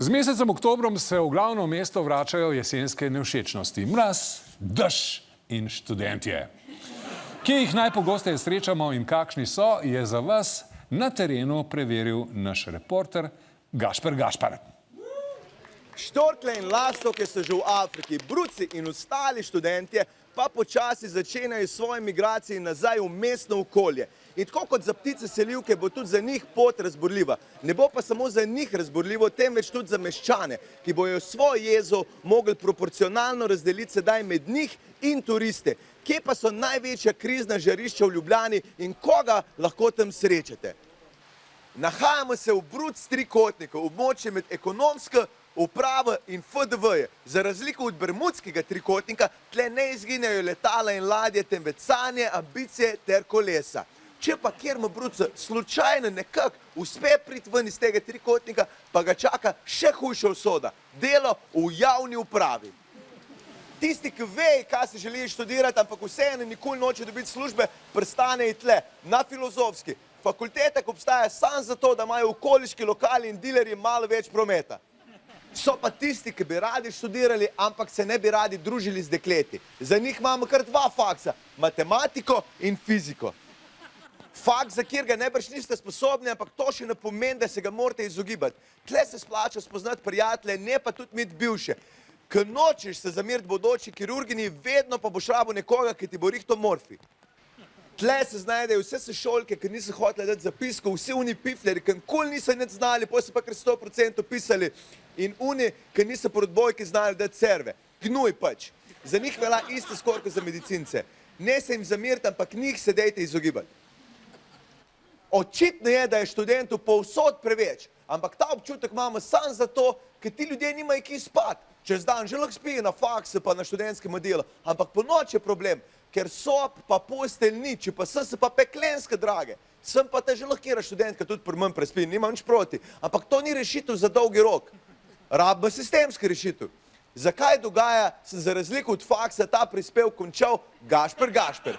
Z mesecem oktobrom se v glavno mesto vračajo jesenske nevšečnosti. Mraz, dež in študentje. Kje jih najpogosteje srečamo in kakšni so, je za vas na terenu preveril naš reporter Gašper Gašpar. Štorklje in lastovke so že v Afriki, bruci in ostali študentje pa počasi začenjajo svoje migracije nazaj v mestno okolje. In tako kot za ptice selivke bo tudi za njih pot razburljiva. Ne bo pa samo za njih razburljivo, temveč tudi za meščane, ki bojo svojo jezo mogli proporcionalno razdeliti sedaj med njih in turiste. Kje pa so največja krizna žarišča v Ljubljani in koga lahko tam srečate? Nahajamo se v bruc trikotnikov, območje med ekonomsko upravo in FDV-je. Za razliko od bermudskega trikotnika, tle ne izginejo letala in ladje, temveč sanje, ambicije ter kolesa. Če pa kjermo bruca slučajno nekako uspe priti ven iz tega trikotnika, pa ga čaka še hujša usoda. Delo v javni upravi. Tisti, ki vejo, kaj se želijo študirati, ampak vseeno nikoli noče dobiti službe, prestanejo tle, na Filozofski. Fakulteta, ki obstaja samo zato, da imajo okoliški lokali in dilerji malo več prometa. So pa tisti, ki bi radi študirali, ampak se ne bi radi družili z dekleti. Za njih imamo kar dva faksa, matematiko in fiziko. Faks, za kjer ga najbrž niste sposobni, ampak to še ne pomeni, da se ga morate izogibati. Tle se splača spoznati prijatelje, ne pa tudi imeti bivše. Ko nočeš se zameriti bodoči kirurginji, vedno pa boš rabo nekoga, ki ti bo rihto morfi. Tle se znajdejo vse sošolke, ki niso hoteli dati zapiskov, vsi oni pifleri, ki nikoli niso nič znali, potem so pa kar 100% pisali, in oni, ki niso po odbojki znali dati serve. Gnuj pač. Za njih velja iste skorko za medicince. Ne se jim zameriti, ampak njih se dejte izogibati. Očitno je, da je študentov povsod preveč, ampak ta občutek imamo samo zato, ker ti ljudje nimajo kje spati. Čez dan že lahko spijo na faksu pa na študentskem delu, ampak po noč je problem, ker sob pa postelj ni, če pa sem se pa peklenske drage. Sem pa te že lahko kjera študentka tudi pri manj prespi, nima nič proti, ampak to ni rešitev za dolgi rok. Rabimo sistemski rešitev. Zakaj dogaja, sem za razliko od faksa ta prispevek končal Gašper Gašper.